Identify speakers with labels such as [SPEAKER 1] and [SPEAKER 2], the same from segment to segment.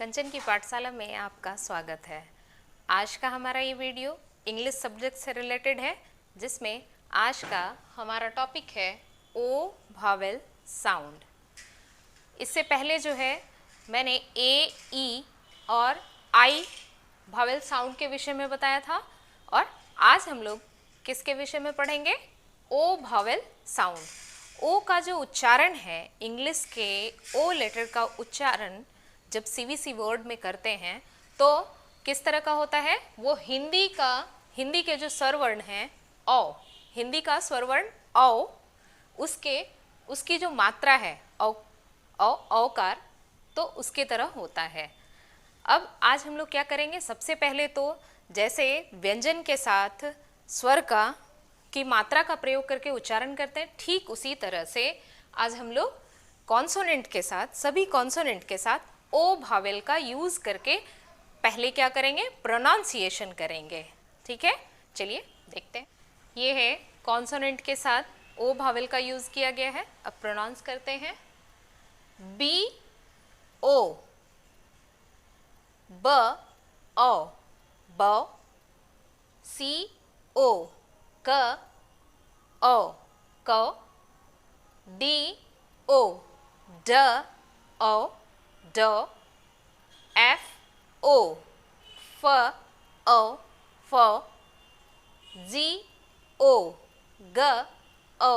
[SPEAKER 1] कंचन की पाठशाला में आपका स्वागत है। आज का हमारा ये वीडियो इंग्लिश सब्जेक्ट से रिलेटेड है, जिसमें आज का हमारा टॉपिक है ओ भावेल साउंड। इससे पहले जो है मैंने ए, ई और आई भावेल साउंड के विषय में बताया था, और आज हम लोग किसके विषय में पढ़ेंगे? ओ भावेल साउंड। ओ का जो उच्चारण है, इंग्लिश के ओ लेटर का उच्चारण जब सीवीसी वर्ड में करते हैं तो किस तरह का होता है? वो हिंदी के जो स्वरवर्ण हैं औ, हिंदी का स्वरवर्ण औ, उसकी जो मात्रा है औ औकार, तो उसके तरह होता है। अब आज हम लोग क्या करेंगे? सबसे पहले तो जैसे व्यंजन के साथ स्वर की मात्रा का प्रयोग करके उच्चारण करते हैं, ठीक उसी तरह से आज हम लोग कॉन्सोनेंट के साथ, सभी कॉन्सोनेंट के साथ ओ भावेल का यूज करके पहले क्या करेंगे? प्रोनाउंसिएशन करेंगे। ठीक है, चलिए देखते हैं। ये है कॉन्सोनेंट के साथ ओ भावेल का यूज किया गया है। अब प्रोनाउंस करते हैं। बी ओ, ब ओ, ब। सी ओ, क ओ, क। डी ओ, ड ओ, ड। एफ ओ, फ ओ, फ। जी ओ, ग ओ,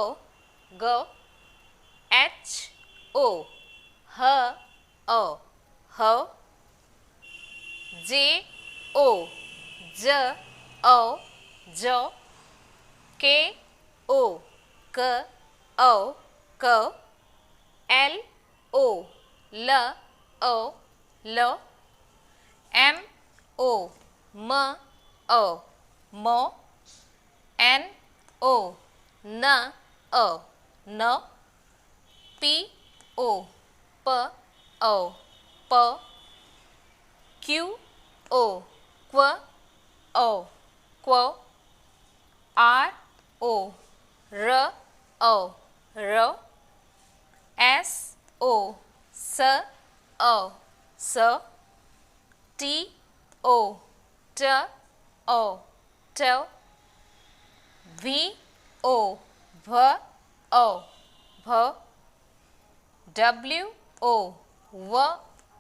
[SPEAKER 1] ग। एच ओ, ह ओ, ह। जे ओ, ज ओ, ज। के ओ, क ओ, क। एल ओ, ल ओ, ल। एम ओ, म ओ, म। एन ओ, न ओ, न। पी ओ, प ओ, प। क्यू ओ, क्व ओ, क्व। आर ओ, र ओ, र। एस ओ, स ओ, स। टी ओ, ट ओ, ट। वी ओ, भ ओ, भ। डब्ल्यू ओ, व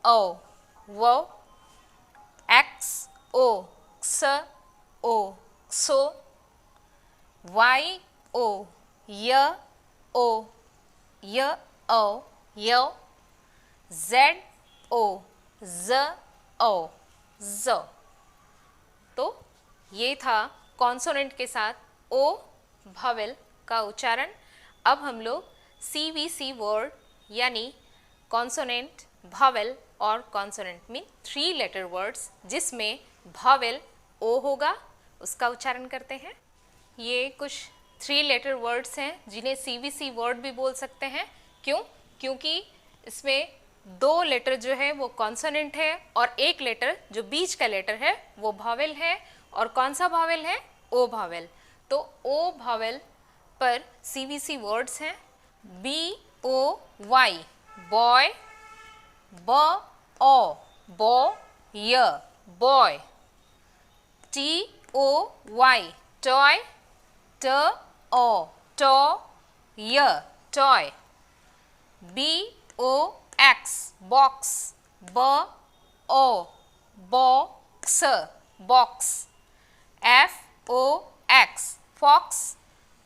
[SPEAKER 1] ओ, व। एक्स ओ, क्स ओ, क्सो। वाई ओ, य ओ, य ओ, य। जेड ओ, ज ओ, ज। तो ये था कॉन्सोनेंट के साथ ओ भावेल का उच्चारण। अब हम लोग सीवीसी वर्ड यानी कॉन्सोनेंट, भावेल और कॉन्सोनेंट मीन 3 लेटर वर्ड्स, जिसमें भावेल ओ होगा, उसका उच्चारण करते हैं। ये कुछ 3 लेटर वर्ड्स हैं जिन्हें सीवीसी वर्ड भी बोल सकते हैं। क्यों? क्योंकि इसमें 2 लेटर जो है वो कॉन्सोनेंट है और 1 लेटर जो बीच का लेटर है वो भावेल है। और कौन सा भावेल है? O vowel. तो ओ भावेल पर सीवीसी वर्ड्स हैं। B O Y, boy. ब ओ, बो, य, boy. T O Y, toy. ट ओ, टो, य, toy. B O X, box. ब ओ, box, box. F O X, fox.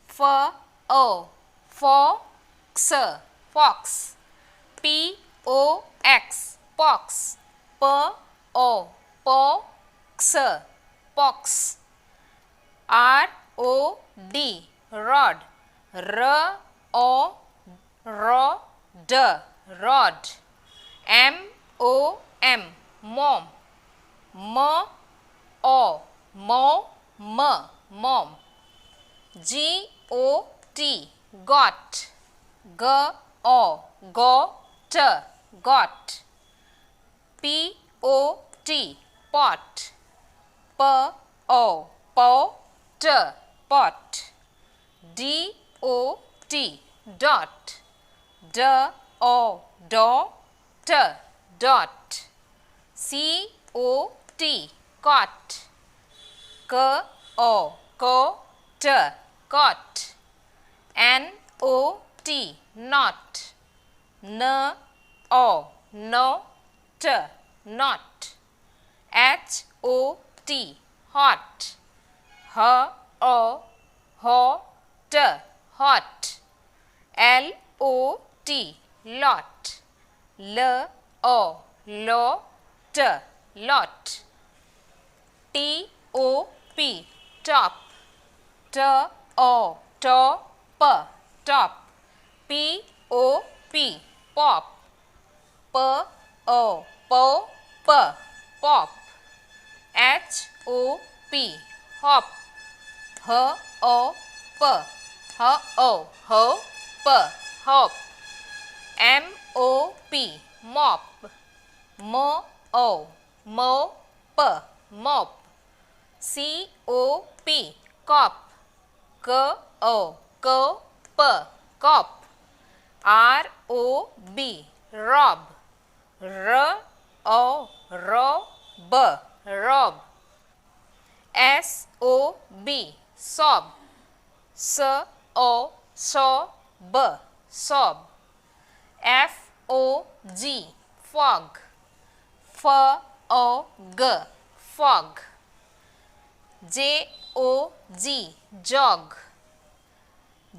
[SPEAKER 1] फ ओ, fox, fox. P O X, pox. प ओ, pox, pox. R O D, rod. र ओ, rod, rod. M O M, mom. म ओ, मो, म, mom. G O T, got. ग ओ, गोट, got. P O T, pot. प ओ, पोट, pot. D O T, dot. ड ओ, dot, dot. C-O-T, cot. C-O-T, cot. N-O-T, not. N-O-T, not. H-O-T, hot. H-O-T, hot. L-O-T, lot. L-O-T, lot. T-O-P, top. T-O-P, top. P-O-P, pop. P-O-P, pop. H-O-P, hop. H-O-P, H-O-P, hop. M-O-P, mop. M-O-P, mop. C-O-P, cop. C-O-P, cop. R-O-B, rob. R-O-B, rob. S-O-B, sob. S-O-B, sob. F-O-G, fog. F-O-G, fog. J-O-G, jog.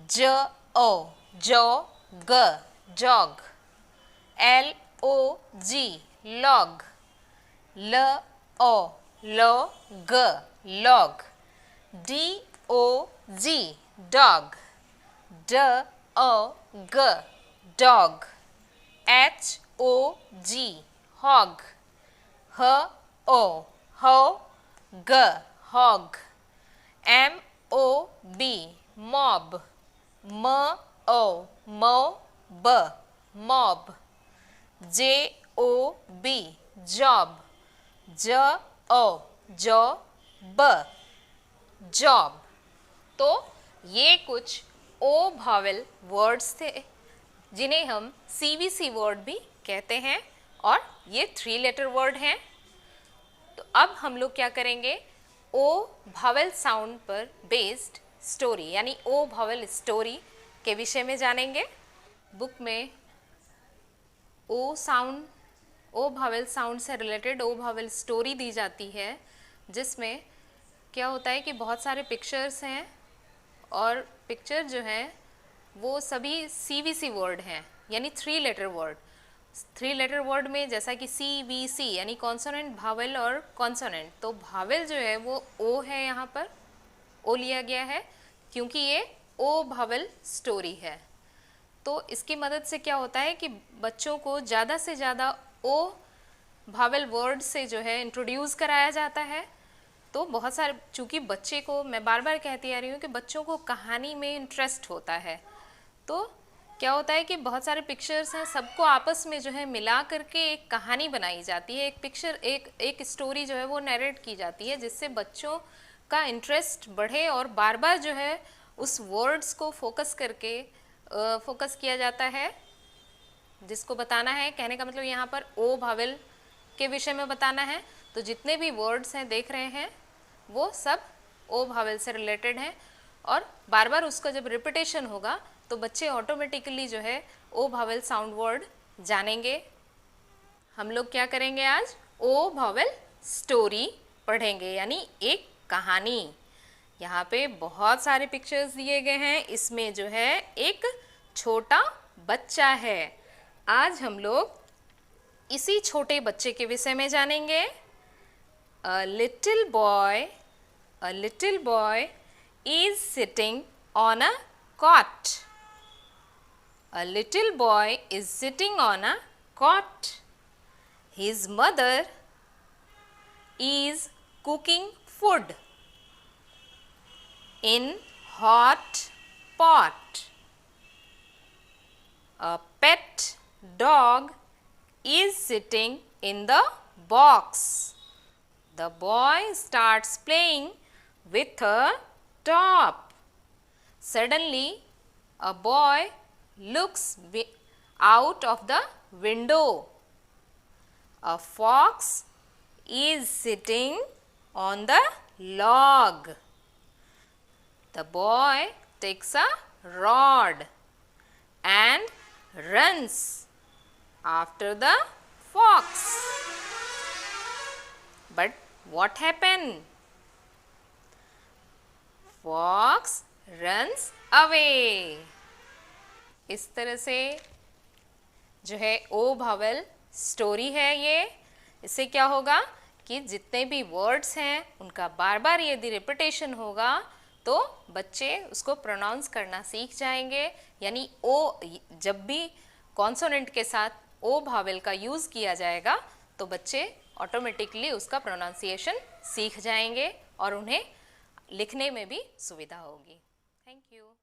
[SPEAKER 1] J-O-G, jog. L-O-G, log. L-O-G, log. D-O-G, dog. D-O-G, dog. H-O-G, hog. H-O-G, hog. M-O-B, mob. M-O-B, mob. J-O-B, job. J-O-B, job. तो ये कुछ ओ vowel words थे जिन्हें हम CVC word भी कहते हैं और ये 3 लेटर वर्ड हैं। तो अब हम लोग क्या करेंगे, ओ भावेल साउंड पर बेस्ड स्टोरी यानी ओ भावेल स्टोरी के विषय में जानेंगे। बुक में ओ भावेल साउंड से रिलेटेड ओ भावेल स्टोरी दी जाती है, जिसमें क्या होता है कि बहुत सारे पिक्चर्स हैं और पिक्चर जो है वो सभी CVC वर्ड हैं यानी 3 लेटर वर्ड। 3 लेटर वर्ड में जैसा कि CVC यानी कॉन्सोनेंट, भावेल और कॉन्सोनेंट। तो भावेल जो है वो ओ है, यहाँ पर ओ लिया गया है क्योंकि ये ओ भावेल स्टोरी है। तो इसकी मदद से क्या होता है कि बच्चों को ज़्यादा से ज़्यादा ओ भावेल वर्ड से जो है इंट्रोड्यूस कराया जाता है। तो बहुत सारे, चूँकि बच्चे को, मैं बार बार कहती आ रही हूँ कि बच्चों को कहानी में इंटरेस्ट होता है, तो क्या होता है कि बहुत सारे पिक्चर्स हैं, सबको आपस में जो है मिला करके एक कहानी बनाई जाती है, एक पिक्चर, एक स्टोरी जो है वो नरेट की जाती है, जिससे बच्चों का इंटरेस्ट बढ़े और बार बार जो है उस वर्ड्स को फोकस किया जाता है जिसको बताना है। कहने का मतलब यहाँ पर ओ भावेल के विषय में बताना है। तो जितने भी वर्ड्स हैं देख रहे हैं वो सब ओ भावेल से रिलेटेड हैं और बार बार उसका जब रिपीटेशन होगा तो बच्चे ऑटोमेटिकली जो है ओ भावेल साउंड वर्ड जानेंगे। हम लोग क्या करेंगे आज, ओ भावेल स्टोरी पढ़ेंगे यानी एक कहानी। यहाँ पे बहुत सारे पिक्चर्स दिए गए हैं, इसमें जो है एक छोटा बच्चा है। आज हम लोग इसी छोटे बच्चे के विषय में जानेंगे। A little boy is sitting on a cot. A little boy is sitting on a cot. His mother is cooking food in hot pot. A pet dog is sitting in the box. The boy starts playing with a top. Suddenly, a boy looks out of the window. A fox is sitting on the log. The boy takes a rod and runs after the fox. But what happened? Fox runs away. इस तरह से जो है O vowel story है ये। इससे क्या होगा कि जितने भी वर्ड्स हैं उनका बार बार यदि रिपीटेशन होगा तो बच्चे उसको प्रोनाउंस करना सीख जाएंगे। यानी ओ, जब भी कॉन्सोनेंट के साथ ओ भावेल का यूज़ किया जाएगा तो बच्चे ऑटोमेटिकली उसका प्रोनाउंसिएशन सीख जाएंगे और उन्हें लिखने में भी सुविधा होगी। Thank you.